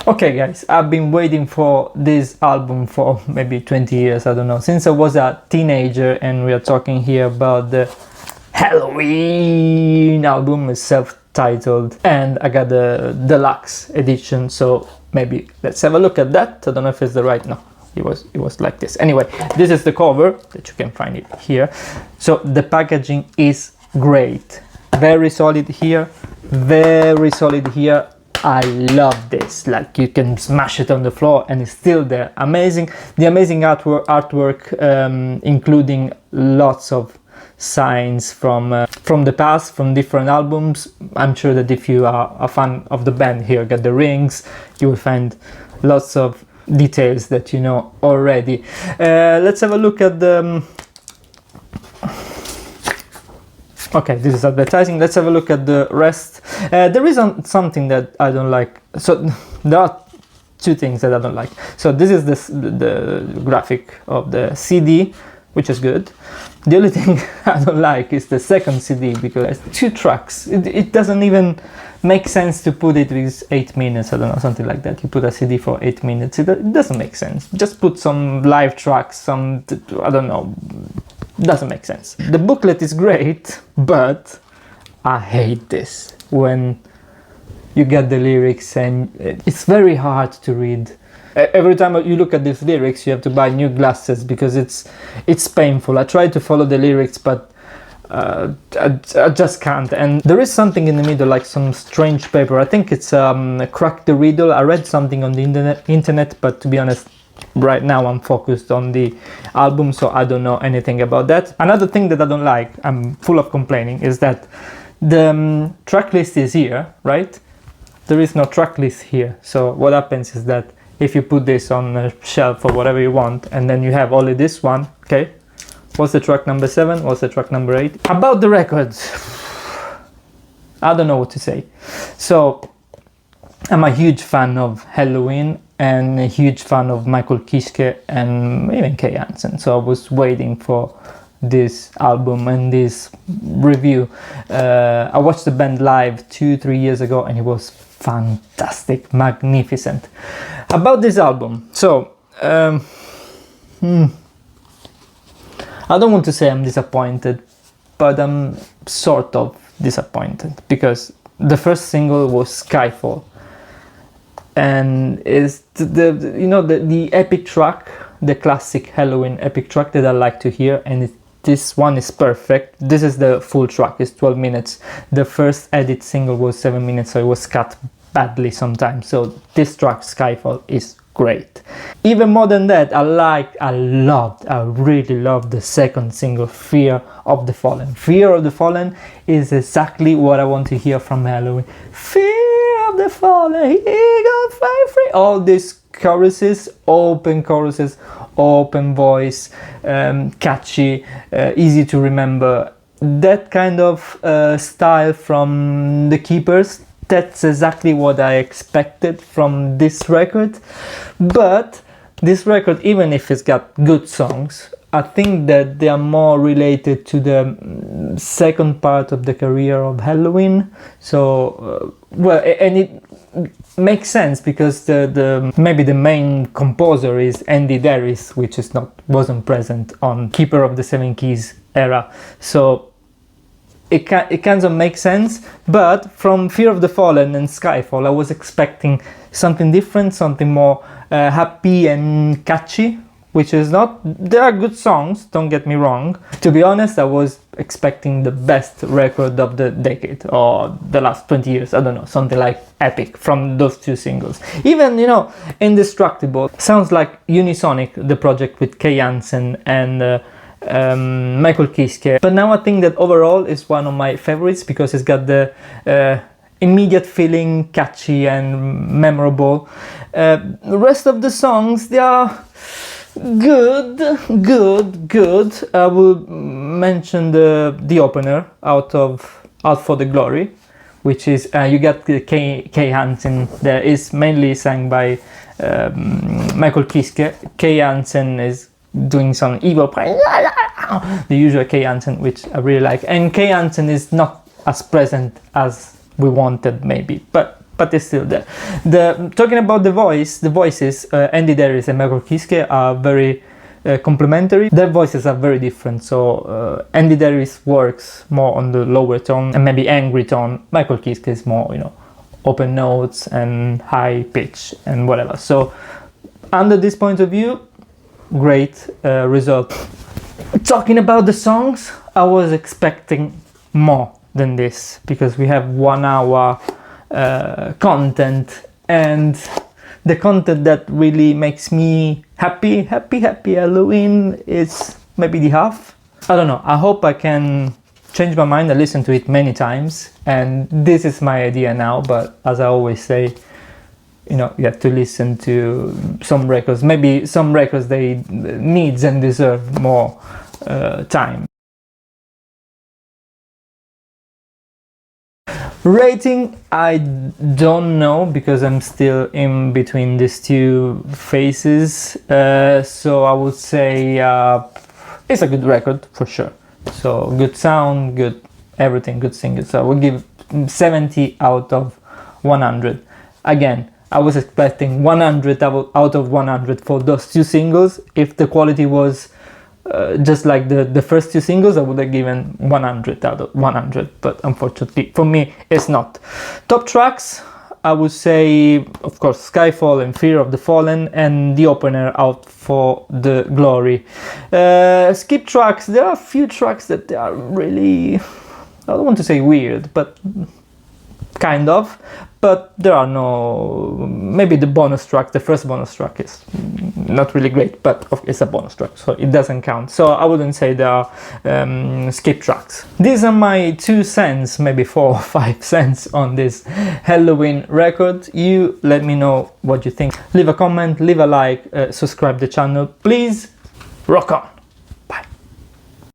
Okay guys, I've been waiting for this album for maybe 20 years, I don't know, since I was a teenager, and we are talking here about the Helloween album, is self-titled, and I got the deluxe edition, so maybe let's have a look at that. I don't know if it's the right, no, it was like this. Anyway, this is the cover that you can find it here. So the packaging is great, very solid here, very solid here. I love this, like you can smash it on the floor and it's still there. Amazing, the amazing artwork, including lots of signs from the past, from different albums. I'm sure that if you are a fan of the band, here got the rings, you will find lots of details that you know already. Let's have a look at the okay, this is advertising. Let's have a look at the rest. There is something that I don't like. So there are two things that I don't like. So this is the graphic of the CD, which is good. The only thing I don't like is the second CD, because it's 2 tracks. It doesn't even make sense to put it with 8 minutes, I don't know, something like that. You put a CD for 8 minutes, it doesn't make sense. Just put some live tracks, some, I don't know, doesn't make sense. The booklet is great, but I hate this when you get the lyrics and it's very hard to read. Every time you look at these lyrics, you have to buy new glasses because it's painful. I try to follow the lyrics, but I just can't. And there is something in the middle, like some strange paper. I think it's Crack the Riddle. I read something on the internet, but to be honest, right now I'm focused on the album, so I don't know anything about that. Another thing that I don't like, I'm full of complaining, is that the track list is here, right? There is no track list here. So what happens is that if you put this on a shelf or whatever you want, and then you have only this one, okay, what's the track number 7, what's the track number 8? About the records, I don't know what to say. So I'm a huge fan of Helloween and a huge fan of Michael Kiske and even Kay Hansen, so I was waiting for this album and this review. I watched the band live 2-3 years ago and it was fantastic, magnificent. About this album, so I don't want to say I'm disappointed, but I'm sort of disappointed, because the first single was Skyfall, and is the epic track, the classic Helloween epic track that I like to hear, and this one is perfect. This is the full track, it's 12 minutes. The first edit single was 7 minutes, so it was cut badly sometimes. So this track, Skyfall, is great. Even more than that, I really loved the second single, Fear of the Fallen. Fear of the Fallen is exactly what I want to hear from Helloween. Fear of the Fallen, he got fly free. All these choruses, open voice, catchy, easy to remember. That kind of style from The Keepers, that's exactly what I expected from this record. But this record, even if it's got good songs, I think that they are more related to the second part of the career of Helloween. So, well, and it makes sense because maybe the main composer is Andy Darius, which wasn't present on Keeper of the Seven Keys era. So it kind of makes sense. But from Fear of the Fallen and Skyfall, I was expecting something different, something more happy and catchy, which is not. There are good songs, don't get me wrong. To be honest, I was expecting the best record of the decade or the last 20 years, I don't know, something like epic from those 2 singles. Even, Indestructible sounds like Unisonic, the project with Kay Hansen and Michael Kiske. But now I think that overall is one of my favorites because it's got the immediate feeling, catchy and memorable. The rest of the songs, they are good. I will mention the opener, Out for the Glory, which is you got Kay Hansen. There is mainly sang by Michael Kiske. Kay Hansen is doing some evil praise, the usual Kay Hansen, which I really like. And Kay Hansen is not as present as we wanted, maybe, but but it's still there. Talking about the voices, Andy Darius and Michael Kiske are very complementary. Their voices are very different. So Andy Darius works more on the lower tone and maybe angry tone. Michael Kiske is more, you know, open notes and high pitch and whatever. So under this point of view, great result. Talking about the songs, I was expecting more than this because we have 1 hour content, and the content that really makes me happy Helloween is maybe the half. I don't know, I hope I can change my mind. I listened to it many times and this is my idea now, but as I always say, you know, you have to listen to some records. Maybe some records they needs and deserve more time. Rating, I don't know because I'm still in between these two phases. So I would say it's a good record for sure. So good sound, good everything, good singing. So I would give 70 out of 100. Again, I was expecting 100 out of 100 for those two singles. If the quality was just like the first two singles, I would have given 100 out of 100, but unfortunately for me it's not. Top tracks, I would say of course Skyfall and Fear of the Fallen, and the opener Out for the Glory. Skip tracks, there are a few tracks that are really, I don't want to say weird, but kind of, but there are no, maybe the bonus track, the first bonus track is not really great, but it's a bonus track, so it doesn't count. So I wouldn't say there are skip tracks. These are my 2 cents, maybe 4 or 5 cents on this Helloween record. You let me know what you think. Leave a comment, leave a like, subscribe the channel, please. Rock on!